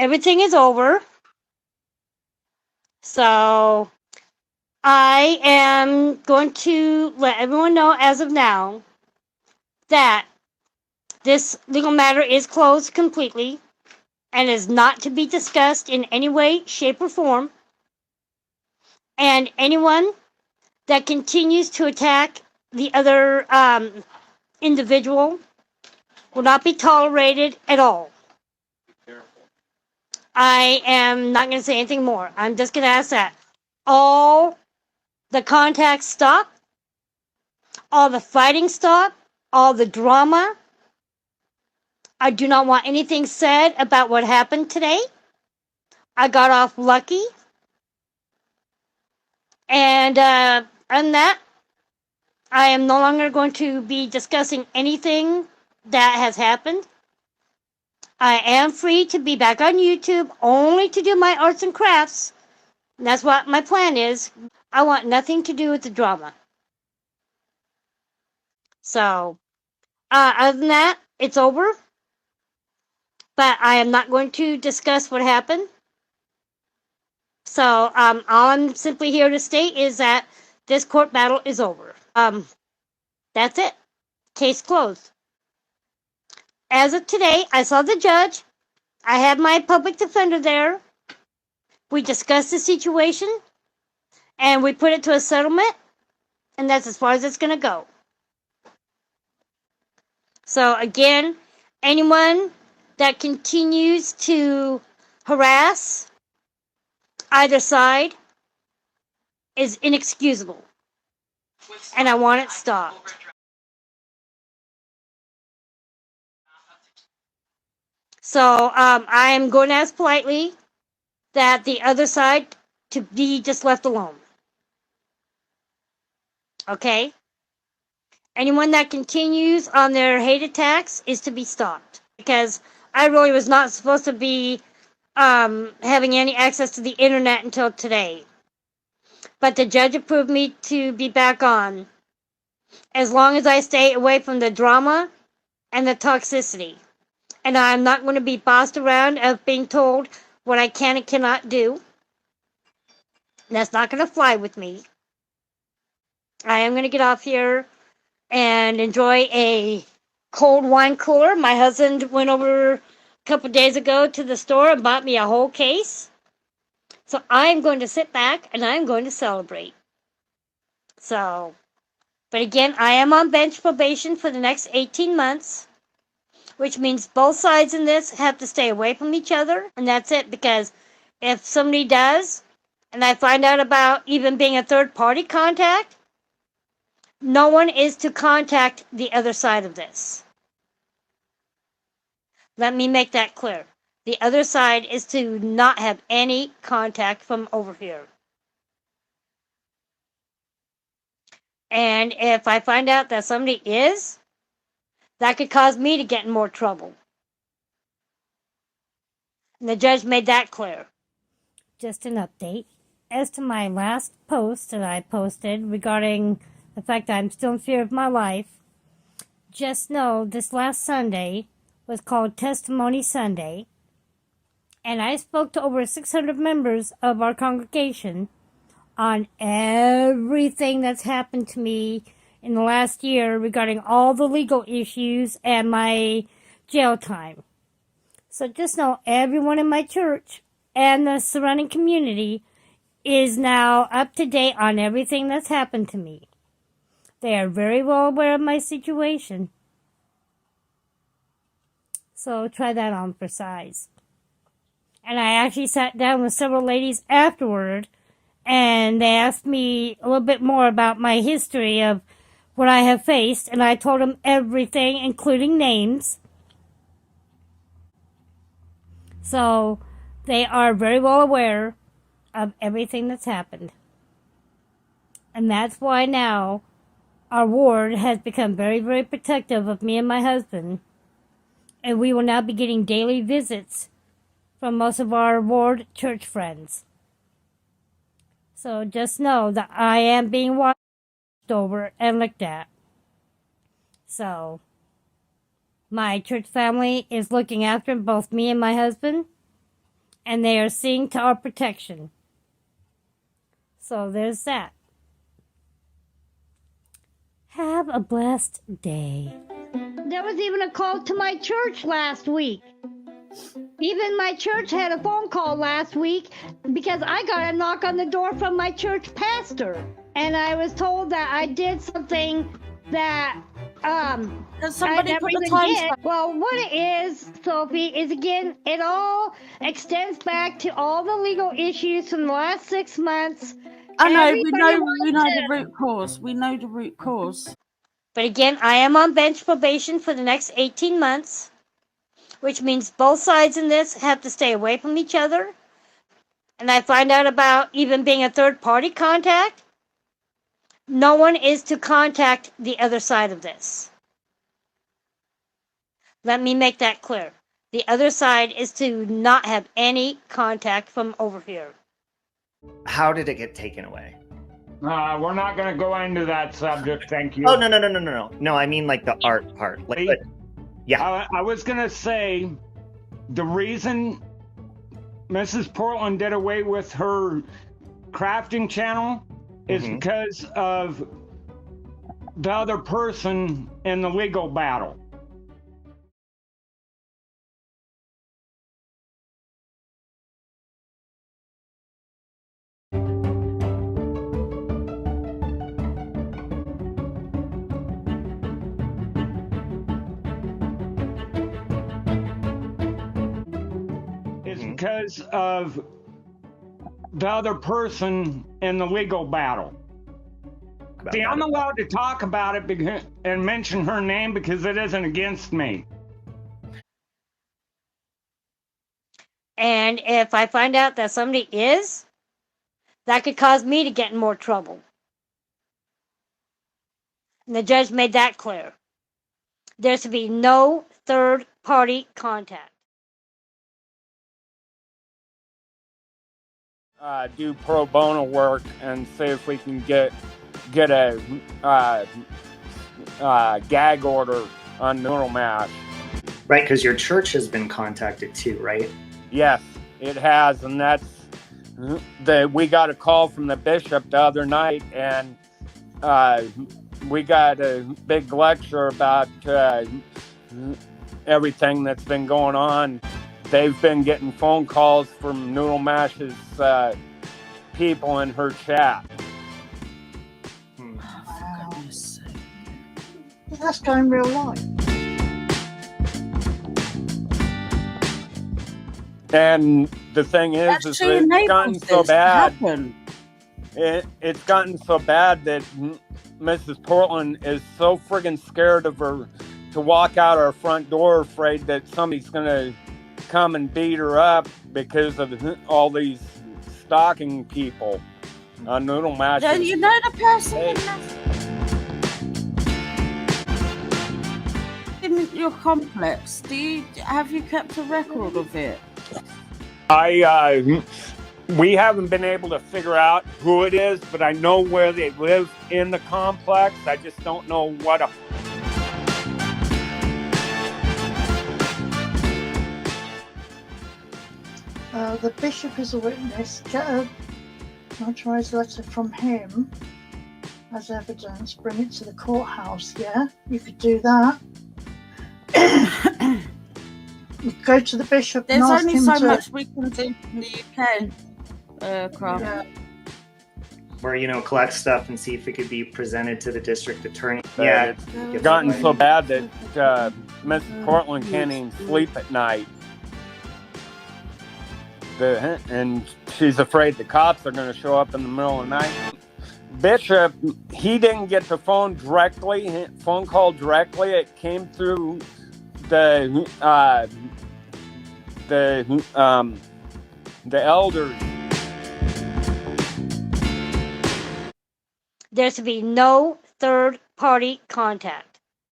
everything is over. So I am going to let everyone know as of now that this legal matter is closed completely and is not to be discussed in any way, shape, or form. And anyone that continues to attack the other individual will not be tolerated at all. I am not going to say anything more. I'm just going to ask that all the contacts stop, all the fighting stop, all the drama. I do not want anything said about what happened today. I got off lucky. And other than that, I am no longer going to be discussing anything that has happened. I am free to be back on YouTube only to do my arts and crafts. And that's what my plan is. I want nothing to do with the drama. So, other than that, it's over. But I am not going to discuss what happened. So, all I'm simply here to state is that this court battle is over. That's it. Case closed. As of today, I saw the judge. I had my public defender there. We discussed the situation, and we put it to a settlement, and that's as far as it's going to go. So again, anyone that continues to harass either side is inexcusable, and I want it stopped. So I am going to ask politely that the other side to be just left alone. Okay? Anyone that continues on their hate attacks is to be stopped. Because I really was not supposed to be having any access to the internet until today. But the judge approved me to be back on. As long as I stay away from the drama and the toxicity. And I'm not going to be bossed around of being told what I can and cannot do. That's not going to fly with me. I am going to get off here and enjoy a cold wine cooler. My husband went over a couple days ago to the store and bought me a whole case. So I'm going to sit back and I'm going to celebrate. So, but again, I am on bench probation for the next 18 months. Which means both sides in this have to stay away from each other. And that's it, because if somebody does, and I find out about even being a third party contact, no one is to contact the other side of this. Let me make that clear. The other side is to not have any contact from over here. And if I find out that somebody is, that could cause me to get in more trouble. And the judge made that clear. Just an update. As to my last post that I posted regarding the fact that I'm still in fear of my life, just know this last Sunday was called Testimony Sunday, and I spoke to over 600 members of our congregation on everything that's happened to me in the last year regarding all the legal issues and my jail time. So just know everyone in my church and the surrounding community is now up to date on everything that's happened to me. They are very well aware of my situation. So try that on for size. And I actually sat down with several ladies afterward, and they asked me a little bit more about my history of what I have faced, and I told them everything, including names. So they are very well aware of everything that's happened. And that's why now our ward has become very, very protective of me and my husband. And we will now be getting daily visits from most of our ward church friends. So just know that I am being watched over and looked at. So my church family is looking after both me and my husband. and they are seeing to our protection. So there's that. Have a blessed day. There was even a call to my church last week. Even my church had a phone call last week because I got a knock on the door from my church pastor. And I was told that I did something that Does somebody put the time? Well, what it is, Sophie, is again, it all extends back to all the legal issues from the last 6 months. I know, we know the root cause. We know the root cause. But again, I am on bench probation for the next 18 months, which means both sides in this have to stay away from each other. And I find out about even being a third party contact. No one is to contact the other side of this. Let me make that clear. The other side is to not have any contact from over here. How did it get taken away? We're not going to go into that subject, thank you. Oh, no. No, I mean like the art part. Yeah. I was going to say the reason Mrs. Portland did away with her crafting channel is because of the other person in the legal battle. Because of the other person in the legal battle. See, I'm allowed to talk about it and mention her name because it isn't against me. And if I find out that somebody is, that could cause me to get in more trouble. And the judge made that clear. There's to be no third party contact. Do pro bono work and see if we can get a gag order on Noodle Mash. Right, because your church has been contacted too, right? Yes, it has, and that's we got a call from the bishop the other night, and we got a big lecture about everything that's been going on. They've been getting phone calls from Noodle Mash's people in her chat. Wow. That's going real life. And the thing is it's gotten so bad. It's gotten so bad that Mrs. Portland is so friggin' scared of her to walk out our front door, afraid that somebody's gonna come and beat her up because of all these stalking people on Noodle Mash. Do you know the person in your complex? Have you kept a record of it? We haven't been able to figure out who it is, but I know where they live in the complex. I just don't know what a... The bishop is a witness. Get a notarized letter from him as evidence. Bring it to the courthouse. Yeah, you could do that. Go to the bishop. There's and ask only him so to... much we can do in the UK, Craft. Yeah. Where, collect stuff and see if it could be presented to the district attorney. It's gotten so bad that Mrs. Portland can't even sleep at night. And she's afraid the cops are going to show up in the middle of the night. Bishop, he didn't get the phone call directly. It came through the elders. There's to be no third party contact.